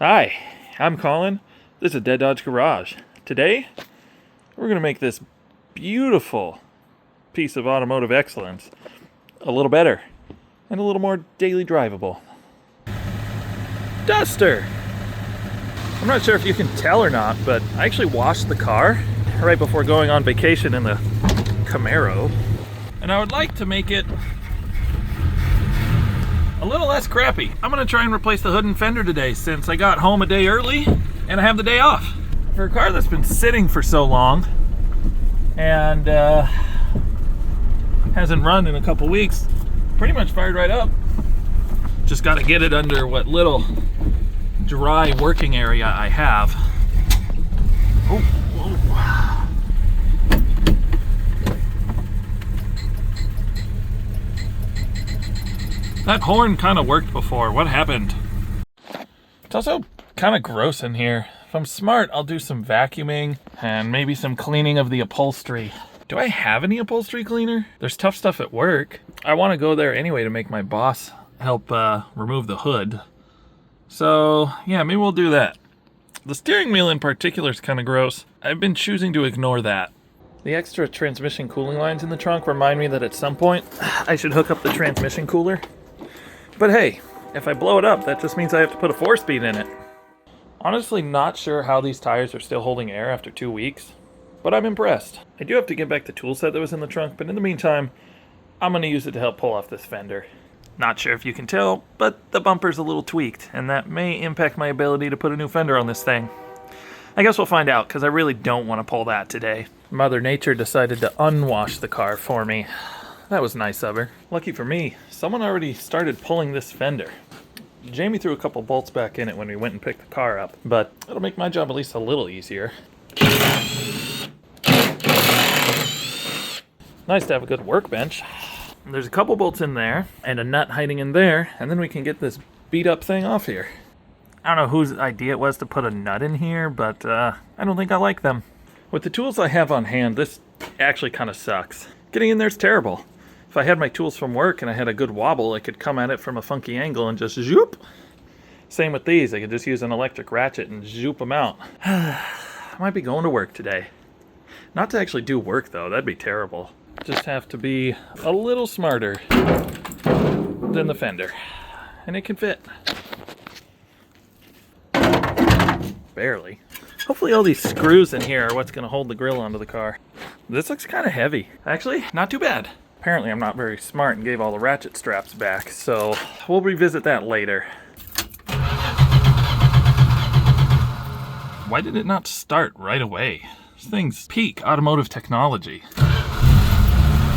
Hi, I'm Colin. This is Dead Dodge Garage. Today, we're going to make this beautiful piece of automotive excellence a little better and a little more daily drivable. Duster! I'm not sure if you can tell or not, but I actually washed the car right before going on vacation in the Camaro. And I would like to make it a little less crappy. I'm gonna try and replace the hood and fender today since I got home a day early and I have the day off. For a car that's been sitting for so long and hasn't run in a couple weeks, pretty much fired right up. Just gotta get it under what little dry working area I have. Oh. That horn kind of worked before. What happened? It's also kind of gross in here. If I'm smart, I'll do some vacuuming and maybe some cleaning of the upholstery. Do I have any upholstery cleaner? There's tough stuff at work. I want to go there anyway to make my boss help remove the hood. So yeah, maybe we'll do that. The steering wheel in particular is kind of gross. I've been choosing to ignore that. The extra transmission cooling lines in the trunk remind me that at some point I should hook up the transmission cooler. But hey, if I blow it up, that just means I have to put a 4-speed in it. Honestly, not sure how these tires are still holding air after 2 weeks, but I'm impressed. I do have to get back the tool set that was in the trunk, but in the meantime, I'm going to use it to help pull off this fender. Not sure if you can tell, but the bumper's a little tweaked, and that may impact my ability to put a new fender on this thing. I guess we'll find out, because I really don't want to pull that today. Mother Nature decided to unwash the car for me. That was nice of her. Lucky for me, someone already started pulling this fender. Jamie threw a couple bolts back in it when we went and picked the car up, but it'll make my job at least a little easier. Nice to have a good workbench. There's a couple bolts in there, and a nut hiding in there, and then we can get this beat up thing off here. I don't know whose idea it was to put a nut in here, but I don't think I like them. With the tools I have on hand, this actually kind of sucks. Getting in there's terrible. If I had my tools from work and I had a good wobble, I could come at it from a funky angle and just zoop. Same with these, I could just use an electric ratchet and zoop them out. I might be going to work today. Not to actually do work though, that'd be terrible. Just have to be a little smarter than the fender. And it can fit. Barely. Hopefully all these screws in here are what's going to hold the grill onto the car. This looks kind of heavy. Actually, not too bad. Apparently I'm not very smart and gave all the ratchet straps back, so we'll revisit that later. Why did it not start right away? This thing's peak automotive technology.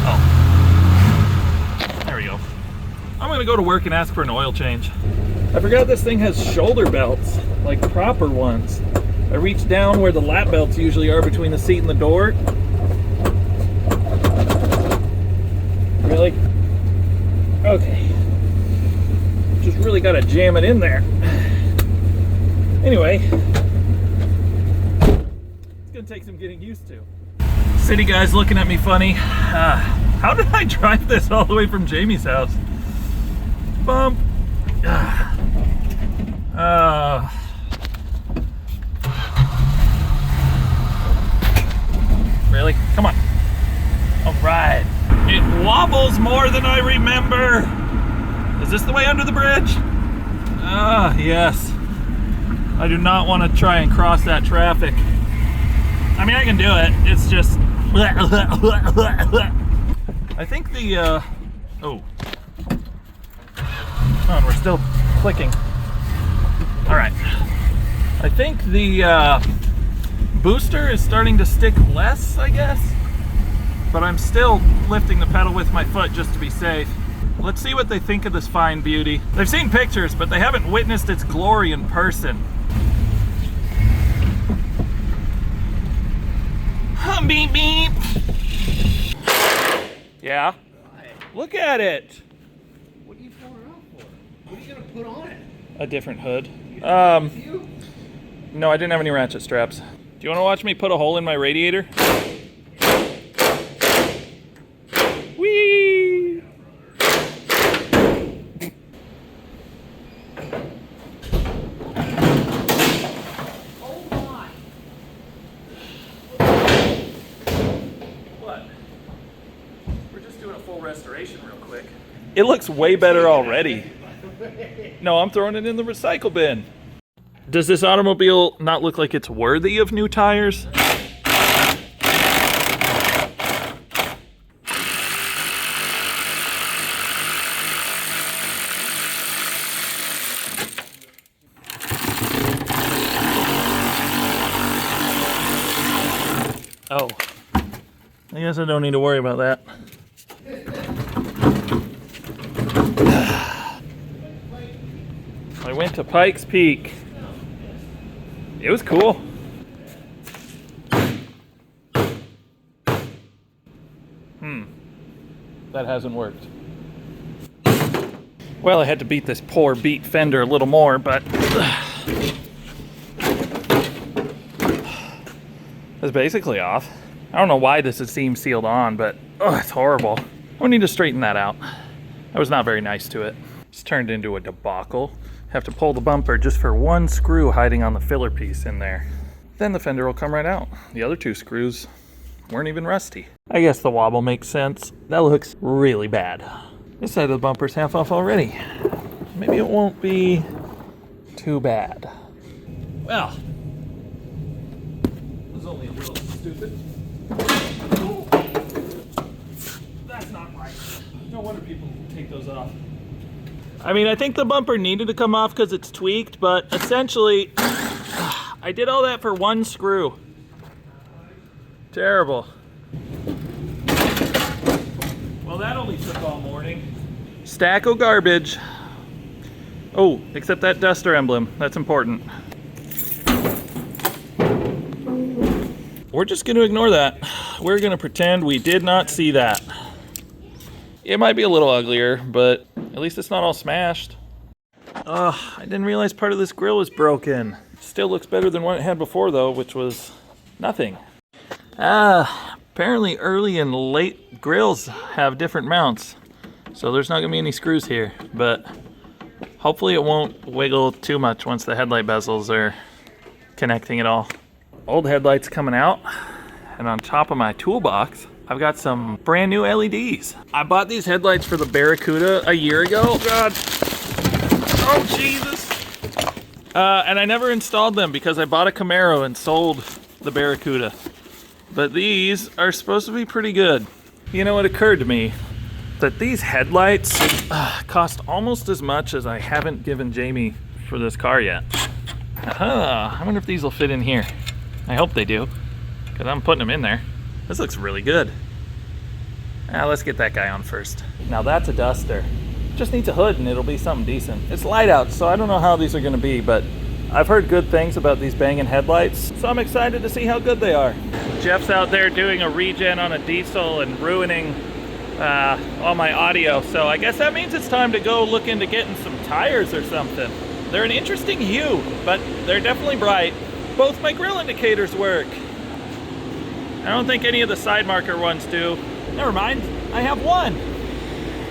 Oh. There we go. I'm gonna go to work and ask for an oil change. I forgot this thing has shoulder belts, like proper ones. I reached down where the lap belts usually are between the seat and the door. Really? Okay. Just really gotta jam it in there. Anyway, it's gonna take some getting used to. City guy's looking at me funny. How did I drive this all the way from Jamie's house? Bump. Really? Come on. All right. It wobbles more than I remember. Is this the way under the bridge? Ah, yes. I do not want to try and cross that traffic. I mean, I can do it. It's just... I think the... Oh. Oh, and we're still clicking. All right. I think the booster is starting to stick less, I guess. But I'm still lifting the pedal with my foot just to be safe. Let's see what they think of this fine beauty. They've seen pictures, but they haven't witnessed its glory in person. Beep, beep. Yeah? Look at it. What are you pulling it out for? What are you going to put on it? A different hood. No, I didn't have any ratchet straps. Do you want to watch me put a hole in my radiator? Whee! It looks way better already. No, I'm throwing it in the recycle bin. Does this automobile not look like it's worthy of new tires? Oh, I guess I don't need to worry about that. I went to Pikes Peak. It was cool. That hasn't worked. Well, I had to beat this poor beat fender a little more, but it's basically off. I don't know why this is seam sealed on, but it's horrible. I need to straighten that out. I was not very nice to it. It's turned into a debacle. Have to pull the bumper just for one screw hiding on the filler piece in there. Then the fender will come right out. The other two screws weren't even rusty. I guess the wobble makes sense. That looks really bad. This side of the bumper's half off already. Maybe it won't be too bad. Well, it was only a little stupid. Oh, that's not right. No wonder people take those off. I mean, I think the bumper needed to come off because it's tweaked, but essentially, I did all that for one screw. Terrible. Well, that only took all morning. Stack of garbage. Oh, except that Duster emblem. That's important. We're just going to ignore that. We're going to pretend we did not see that. It might be a little uglier, but at least it's not all smashed. I didn't realize part of this grill was broken. Still looks better than what it had before, though, which was nothing. Apparently early and late grills have different mounts, so there's not gonna be any screws here, but hopefully it won't wiggle too much once the headlight bezels are connecting it all. Old headlights coming out, and on top of my toolbox, I've got some brand new LEDs. I bought these headlights for the Barracuda a year ago. Oh God. Oh Jesus. And I never installed them because I bought a Camaro and sold the Barracuda. But these are supposed to be pretty good. You know, it occurred to me that these headlights cost almost as much as I haven't given Jamie for this car yet. I wonder if these will fit in here. I hope they do, because I'm putting them in there. This looks really good. Let's get that guy on first. Now that's a Duster. Just needs a hood and it'll be something decent. It's light out, so I don't know how these are gonna be, but I've heard good things about these banging headlights, so I'm excited to see how good they are. Jeff's out there doing a regen on a diesel and ruining all my audio, so I guess that means it's time to go look into getting some tires or something. They're an interesting hue, but they're definitely bright. Both my grill indicators work. I don't think any of the side marker ones do. Never mind, I have one.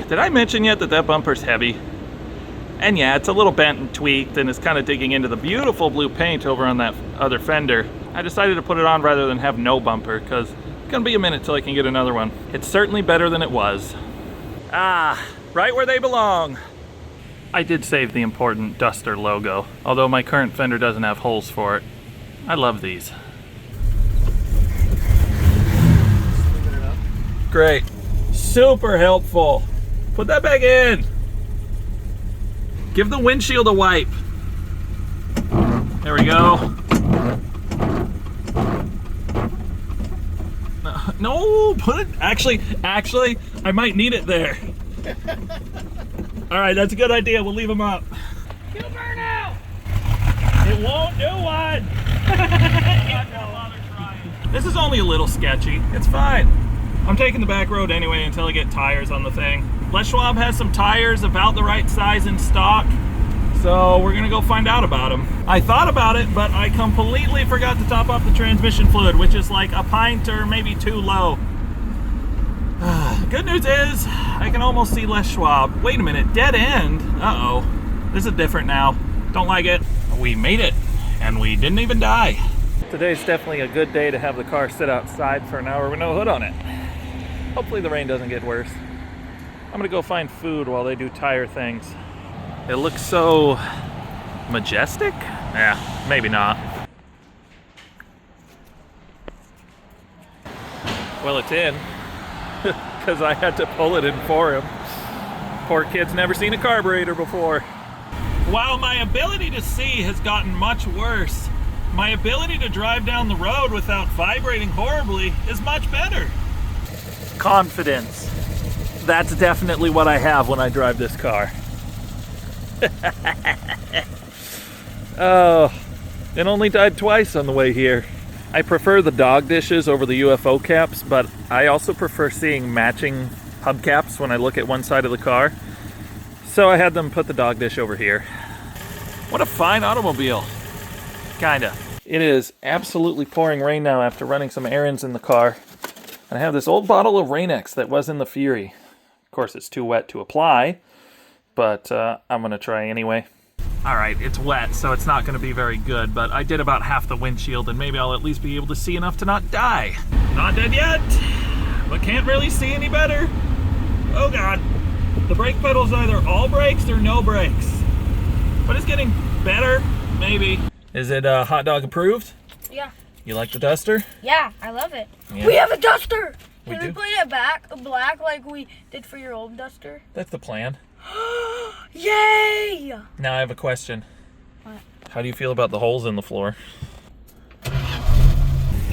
Did I mention yet that that bumper's heavy? And yeah, it's a little bent and tweaked and it's kind of digging into the beautiful blue paint over on that other fender. I decided to put it on rather than have no bumper because it's gonna be a minute till I can get another one. It's certainly better than it was. Right where they belong. I did save the important Duster logo, although my current fender doesn't have holes for it. I love these. Great. Super helpful. Put that back in. Give the windshield a wipe. There we go. No, put it, actually, I might need it there. All right, that's a good idea. We'll leave them up. Kill burnout! It won't do one. This is only a little sketchy. It's fine. I'm taking the back road anyway until I get tires on the thing. Les Schwab has some tires about the right size in stock, so we're gonna go find out about them. I thought about it, but I completely forgot to top off the transmission fluid, which is like a pint or maybe two low. Good news is, I can almost see Les Schwab. Wait a minute, dead end? Uh-oh, this is different now. Don't like it. We made it, and we didn't even die. Today's definitely a good day to have the car sit outside for an hour with no hood on it. Hopefully the rain doesn't get worse. I'm gonna go find food while they do tire things. It looks so majestic? Yeah, maybe not. Well, it's in, because I had to pull it in for him. Poor kid's never seen a carburetor before. While my ability to see has gotten much worse, my ability to drive down the road without vibrating horribly is much better. Confidence. That's definitely what I have when I drive this car. Oh, it only died twice on the way here. I prefer the dog dishes over the UFO caps, but I also prefer seeing matching hubcaps when I look at one side of the car. So I had them put the dog dish over here. What a fine automobile. Kinda. It is absolutely pouring rain now after running some errands in the car. And I have this old bottle of Rain-X that was in the Fury. Of course, it's too wet to apply, but I'm gonna try anyway. All right, it's wet, so it's not gonna be very good, but I did about half the windshield, and maybe I'll at least be able to see enough to not die. Not dead yet, but can't really see any better. Oh God. The brake pedal's either all brakes or no brakes. But it's getting better, maybe. Is it hot dog approved? Yeah. You like the Duster? Yeah, I love it. Yeah. We have a Duster! We Can do? we paint it black like we did for your old Duster? That's the plan. Yay! Now I have a question. What? How do you feel about the holes in the floor?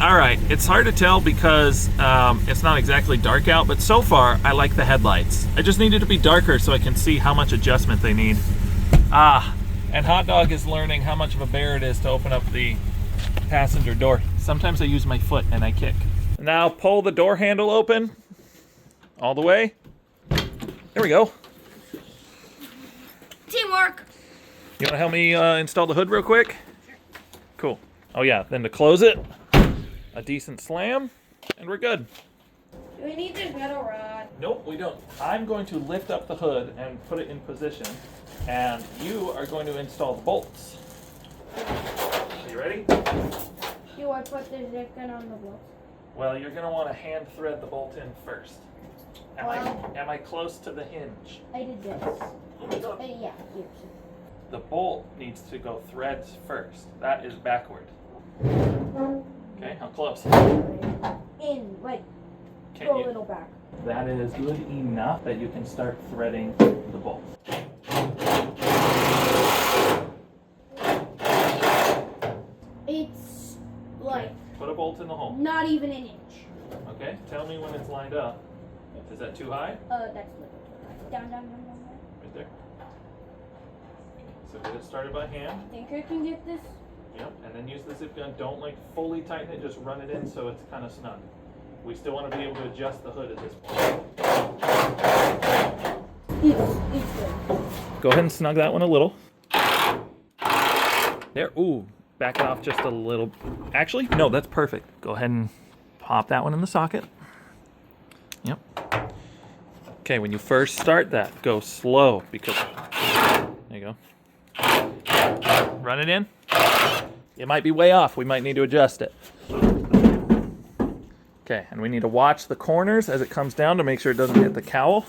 All right, it's hard to tell because it's not exactly dark out, but so far I like the headlights. I just need it to be darker so I can see how much adjustment they need. And Hot Dog is learning how much of a bear it is to open up the passenger door. Sometimes I use my foot and I kick. Now pull the door handle open all the way. There we go. Teamwork! You want to help me install the hood real quick? Sure. Cool. Oh yeah, then to close it, a decent slam, and we're good. Do we need this metal rod? Nope, we don't. I'm going to lift up the hood and put it in position, and you are going to install the bolts. Are you ready? Do I put the zipping on the bolts? Well, you're going to want to hand thread the bolt in first. Am I close to the hinge? I did this. Yeah, here. The bolt needs to go threads first. That is backward. Okay, how close? In, like, Can go you? a little back. That is good enough that you can start threading the bolt. It's like Put a bolt in the hole. not even an inch. Okay, tell me when it's lined up. Is that too high? That's little. Down. Right there. Okay, so get it started by hand. Think I can get this? Yep, and then use the zip gun. Don't like fully tighten it, just run it in so it's kind of snug. We still want to be able to adjust the hood at this point. It's good. Go ahead and snug that one a little. There, ooh, back it off just a little. Actually, no, that's perfect. Go ahead and pop that one in the socket. Yep. Okay, when you first start that, go slow because, there you go. Run it in. It might be way off. We might need to adjust it. Okay, and we need to watch the corners as it comes down to make sure it doesn't hit the cowl.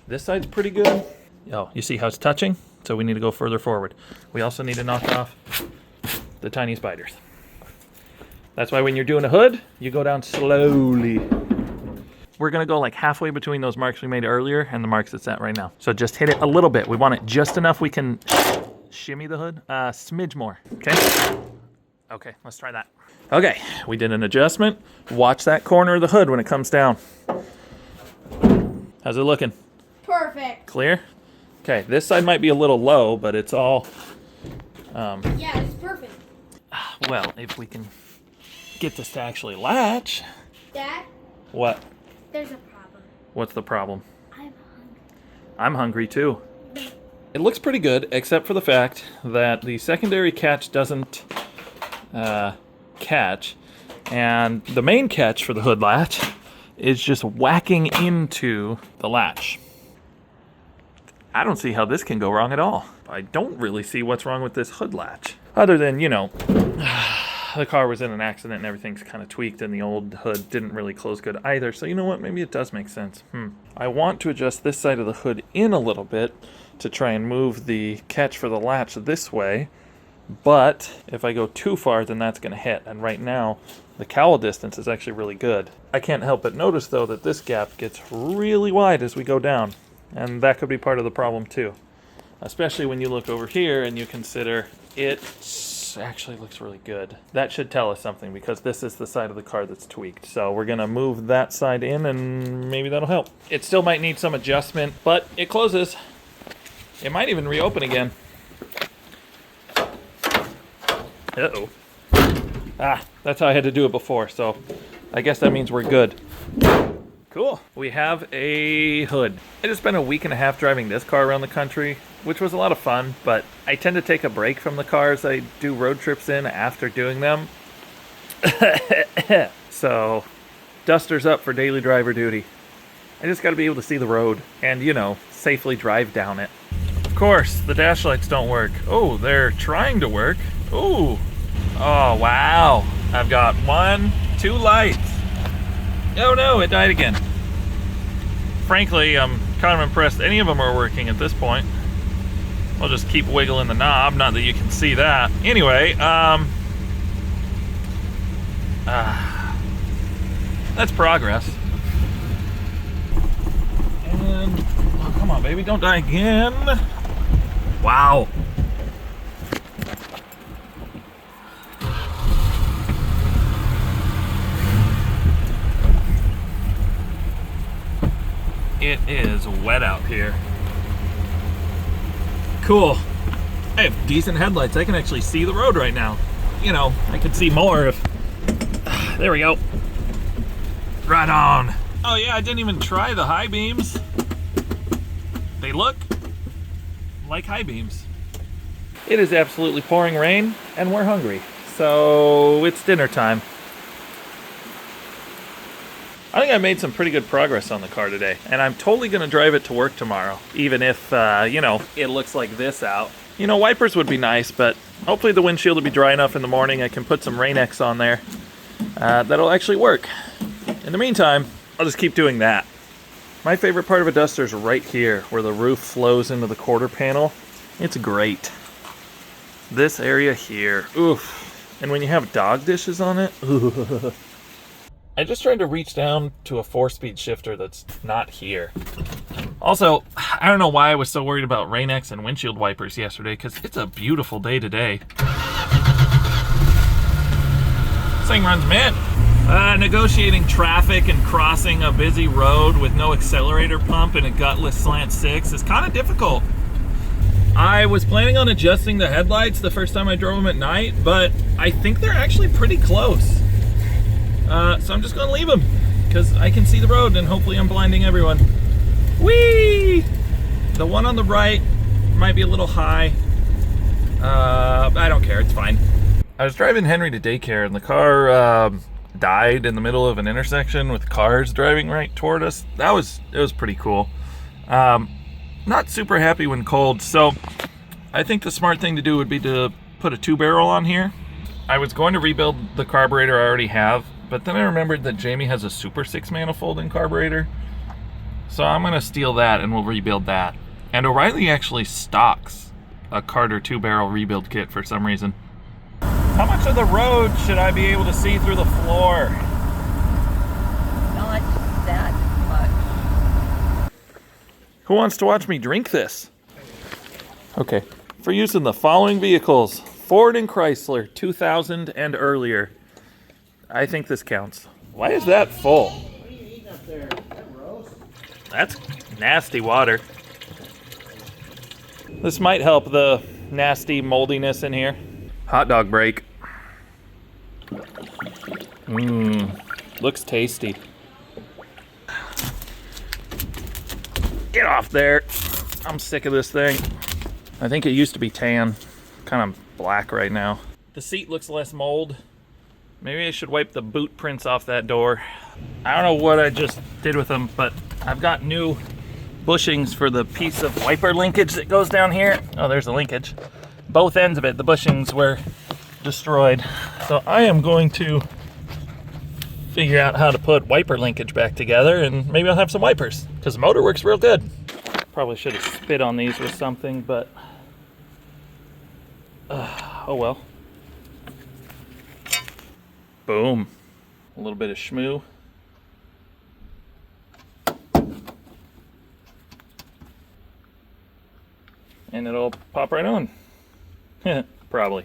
This side's pretty good. Oh, you see how it's touching? So we need to go further forward. We also need to knock off the tiny spiders. That's why when you're doing a hood, you go down slowly. We're gonna go like halfway between those marks we made earlier and the marks it's at right now. So just hit it a little bit. We want it just enough we can shimmy the hood. Smidge more, okay? Okay, let's try that. Okay, we did an adjustment. Watch that corner of the hood when it comes down. How's it looking? Perfect. Clear? Okay, this side might be a little low, but it's all... Yeah, it's perfect. Well, if we can get this to actually latch. Dad, What? there's a problem. What's the problem? I'm hungry. I'm hungry too. It looks pretty good, except for the fact that the secondary catch doesn't catch, and the main catch for the hood latch is just whacking into the latch. I don't see how this can go wrong at all. I don't really see what's wrong with this hood latch. Other than, you know, the car was in an accident and everything's kind of tweaked, and the old hood didn't really close good either. So you know what? Maybe it does make sense. I want to adjust this side of the hood in a little bit to try and move the catch for the latch this way. But if I go too far, then that's going to hit. And right now, the cowl distance is actually really good. I can't help but notice, though, that this gap gets really wide as we go down. And that could be part of the problem, too. Especially when you look over here and you consider it actually looks really good. That should tell us something, because this is the side of the car that's tweaked. So we're going to move that side in, and maybe that'll help. It still might need some adjustment, but it closes. It might even reopen again. Uh-oh. That's how I had to do it before, so I guess that means we're good. Cool. We have a hood. It has been a week and a half driving this car around the country, which was a lot of fun, but I tend to take a break from the cars I do road trips in after doing them. So, Duster's up for daily driver duty. I just gotta be able to see the road and, you know, safely drive down it. Of course, the dash lights don't work. Oh, they're trying to work. Ooh. Oh, wow. I've got 1, 2 lights. Oh no, it died again. Frankly, I'm kind of impressed any of them are working at this point. I'll just keep wiggling the knob, not that you can see that. Anyway, that's progress. And, oh, come on, baby, don't die again. Wow. It is wet out here. Cool. I have decent headlights. I can actually see the road right now. You know, I could see more if... There we go. Right on. Oh yeah, I didn't even try the high beams. They look like high beams. It is absolutely pouring rain, and we're hungry. So it's dinner time. I think I made some pretty good progress on the car today, and I'm totally going to drive it to work tomorrow, even if, you know, it looks like this out. You know, wipers would be nice, but hopefully the windshield will be dry enough in the morning. I can put some Rain-X on there. That'll actually work. In the meantime, I'll just keep doing that. My favorite part of a Duster is right here, where the roof flows into the quarter panel. It's great. This area here, oof. And when you have dog dishes on it, ooh. I just tried to reach down to a 4-speed shifter that's not here. Also, I don't know why I was so worried about Rain-X and windshield wipers yesterday, because it's a beautiful day today. This thing runs mint. Negotiating traffic and crossing a busy road with no accelerator pump and a gutless slant 6 is kind of difficult. I was planning on adjusting the headlights the first time I drove them at night, but I think they're actually pretty close. So I'm just gonna leave them, because I can see the road and hopefully I'm blinding everyone. Whee! The one on the right might be a little high. I don't care, it's fine. I was driving Henry to daycare and the car died in the middle of an intersection with cars driving right toward us. It was pretty cool. Not super happy when cold, so I think the smart thing to do would be to put a 2-barrel on here. I was going to rebuild the carburetor I already have, but then I remembered that Jamie has a Super 6 manifold in carburetor. So I'm gonna steal that and we'll rebuild that. And O'Reilly actually stocks a Carter 2-barrel rebuild kit for some reason. How much of the road should I be able to see through the floor? Not that much. Who wants to watch me drink this? Okay, for use in the following vehicles: Ford and Chrysler, 2000 and earlier. I think this counts. Why is that full? What are you eating up there? Is that roast? That's nasty water. This might help the nasty moldiness in here. Hot dog break. Looks tasty. Get off there. I'm sick of this thing. I think it used to be tan. Kind of black right now. The seat looks less mold. Maybe I should wipe the boot prints off that door. I don't know what I just did with them, but I've got new bushings for the piece of wiper linkage that goes down here. Oh, there's the linkage. Both ends of it, the bushings were destroyed. So I am going to figure out how to put wiper linkage back together, and maybe I'll have some wipers, because the motor works real good. Probably should have spit on these with something, but oh well. Boom. A little bit of schmoo. And it'll pop right on. Probably.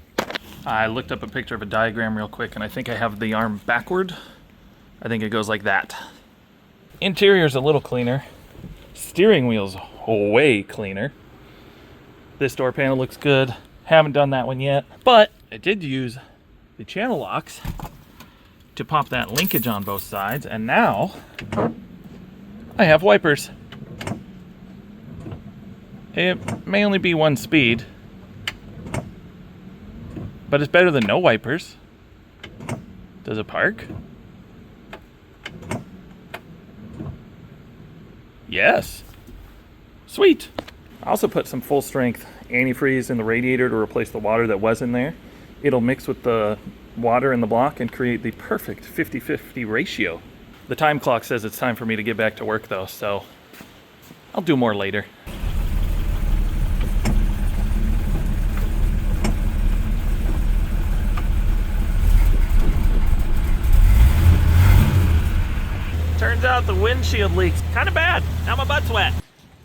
I looked up a picture of a diagram real quick, and I think I have the arm backward. I think it goes like that. Interior's a little cleaner. Steering wheel's way cleaner. This door panel looks good. Haven't done that one yet, but I did use the channel locks to pop that linkage on both sides, and now I have wipers. It may only be one speed, but it's better than no wipers. Does it park? Yes. Sweet. I also put some full strength antifreeze in the radiator to replace the water that was in there. It'll mix with the water in the block and create the perfect 50-50 ratio. The time clock says it's time for me to get back to work though, so I'll do more later. Turns out the windshield leaks kind of bad. Now my butt's wet.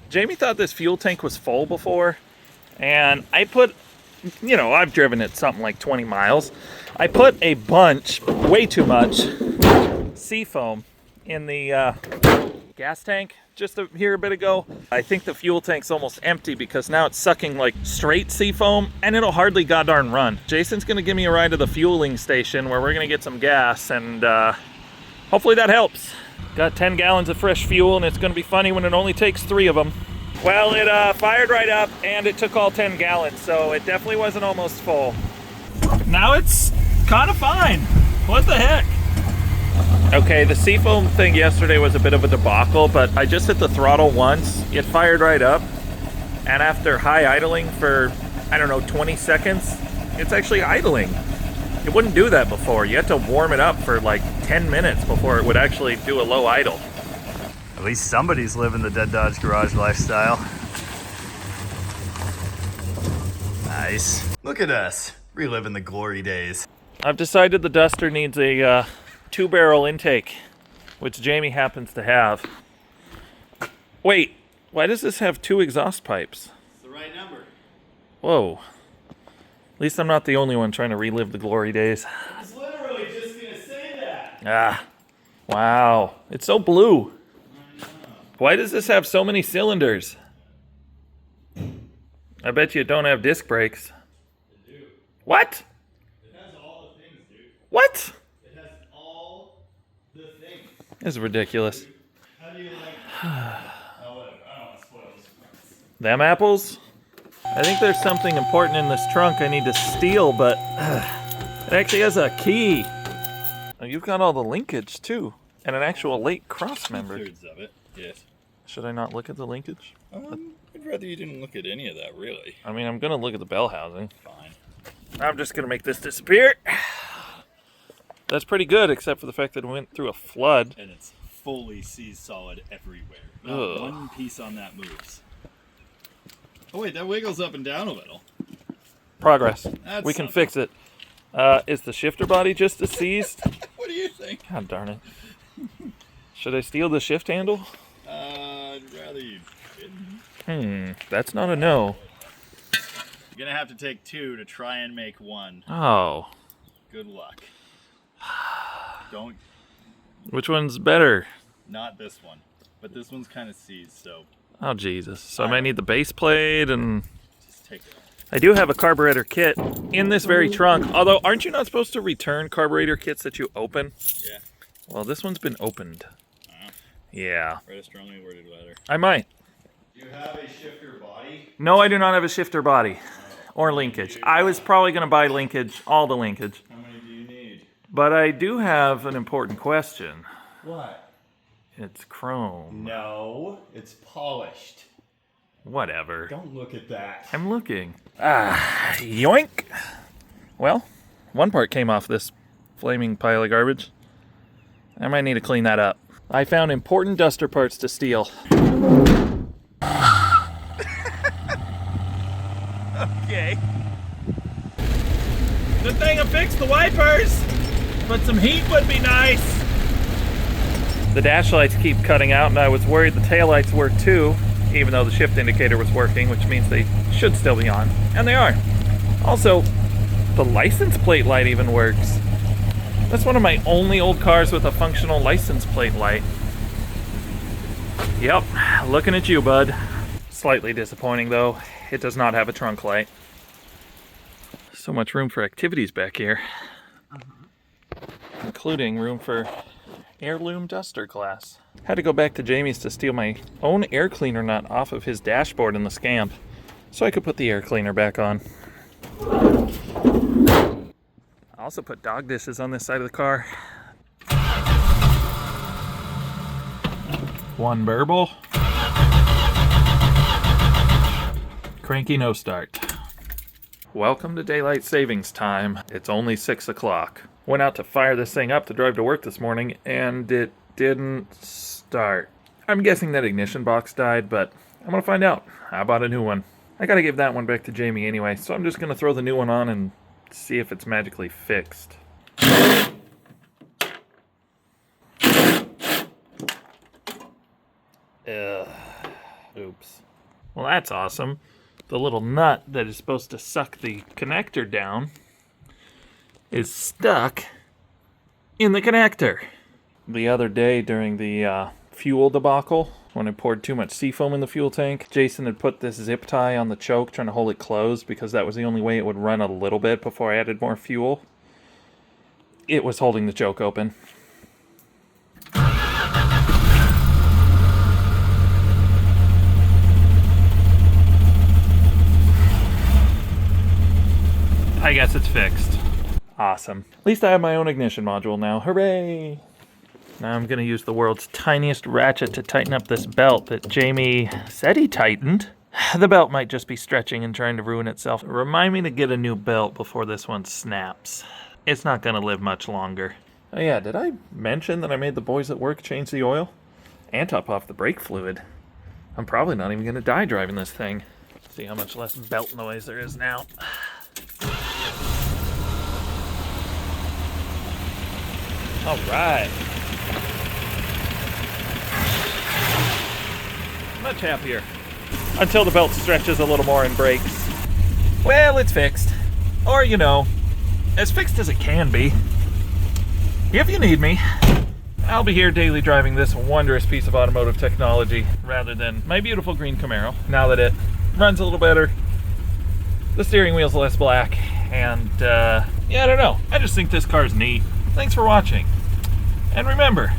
Jamie thought this fuel tank was full before, and I put, you know, I've driven it something like 20 miles. I put a bunch, way too much, seafoam in the gas tank just here a bit ago. I think the fuel tank's almost empty because now it's sucking like straight seafoam, and it'll hardly goddamn run. Jason's gonna give me a ride to the fueling station where we're gonna get some gas, and hopefully that helps. Got 10 gallons of fresh fuel, and it's gonna be funny when it only takes 3 of them. Well, it fired right up, and it took all 10 gallons, so it definitely wasn't almost full. Now it's kind of fine. What the heck? Okay, the seafoam thing yesterday was a bit of a debacle, but I just hit the throttle once. It fired right up, and after high idling for, I don't know, 20 seconds, it's actually idling. It wouldn't do that before. You had to warm it up for like 10 minutes before it would actually do a low idle. At least somebody's living the Dead Dodge Garage lifestyle. Nice. Look at us, reliving the glory days. I've decided the Duster needs a 2-barrel intake, which Jamie happens to have. Wait, why does this have 2 exhaust pipes? It's the right number. Whoa. At least I'm not the only one trying to relive the glory days. I was literally just gonna say that. Ah, wow. It's so blue. Why does this have so many cylinders? I bet you don't have disc brakes. It do. What? It has all the things, dude. What? It has all the things. This is ridiculous. How do you like... oh, whatever. I don't want to spoil this. Them apples? I think there's something important in this trunk I need to steal, but it actually has a key. Oh, you've got all the linkage too, and an actual late cross member. 2/3 of it, yes. Should I not look at the linkage? I'd rather you didn't look at any of that, really. I mean, I'm gonna look at the bell housing. Fine. I'm just gonna make this disappear. That's pretty good, except for the fact that it went through a flood. And it's fully seized solid everywhere. Not Ugh. one piece on that moves. Oh wait, that wiggles up and down a little. Progress. That's we can something. fix it. Is the shifter body just as seized? What do you think? God darn it. Should I steal the shift handle? I'd rather you didn't. That's not a no. You're gonna have to take 2 to try and make 1. Oh. Good luck. Don't, Which one's better? not this one. But this one's kind of seized, so Oh, Jesus. So I might need the base plate, and just take it off. I do have a carburetor kit in this very trunk. Although, aren't you not supposed to return carburetor kits that you open? Yeah. Well, this one's been opened. Yeah. Write a strongly worded letter. I might. Do you have a shifter body? No, I do not have a shifter body or linkage. I was probably going to buy linkage, all the linkage. How many do you need? But I do have an important question. What? It's chrome. No, it's polished. Whatever. Don't look at that. I'm looking. Yoink. Well, One part came off this flaming pile of garbage. I might need to clean that up. I found important duster parts to steal. Okay. Good thing I fixed the wipers, but some heat would be nice. The dash lights keep cutting out, and I was worried the tail lights were too, even though the shift indicator was working, which means they should still be on. And they are. Also, the license plate light even works. That's one of my only old cars with a functional license plate light. Yep, looking at you, bud. Slightly disappointing though, it does not have a trunk light. So much room for activities back here. Including room for heirloom duster glass. Had to go back to Jamie's to steal my own air cleaner nut off of his dashboard in the Scamp, so I could put the air cleaner back on. I also put dog dishes on this side of the car. One burble. Cranky no start. Welcome to daylight savings time. It's only 6 o'clock. Went out to fire this thing up to drive to work this morning, and it didn't start. I'm guessing that ignition box died, but I'm gonna find out. I bought a new one. I gotta give that one back to Jamie anyway, so I'm just gonna throw the new one on and see if it's magically fixed. Oops. Well, that's awesome. The little nut that is supposed to suck the connector down is stuck in the connector. The other day during the fuel debacle, when I poured too much seafoam in the fuel tank, Jason had put this zip tie on the choke trying to hold it closed because that was the only way it would run a little bit before I added more fuel. It was holding the choke open. I guess it's fixed. Awesome. At least I have my own ignition module now. Hooray! Now I'm going to use the world's tiniest ratchet to tighten up this belt that Jamie said he tightened. The belt might just be stretching and trying to ruin itself. Remind me to get a new belt before this one snaps. It's not going to live much longer. Oh yeah, did I mention that I made the boys at work change the oil? And top off the brake fluid. I'm probably not even going to die driving this thing. See how much less belt noise there is now. All right. Much happier. Until the belt stretches a little more and breaks. Well, it's fixed. Or, you know, as fixed as it can be. If you need me, I'll be here daily driving this wondrous piece of automotive technology rather than my beautiful green Camaro. Now that it runs a little better, the steering wheel's less black, and yeah, I don't know. I just think this car's neat. Thanks for watching. And remember,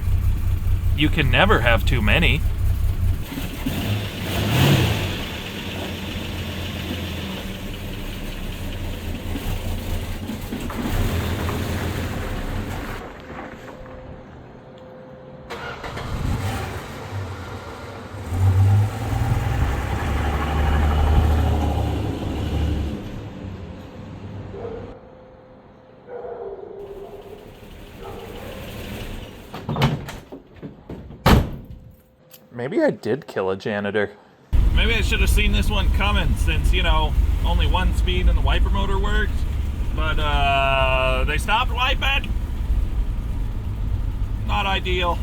you can never have too many. Maybe I did kill a janitor. Maybe I should have seen this one coming since, you know, only one speed and the wiper motor worked. But, they stopped wiping. Not ideal.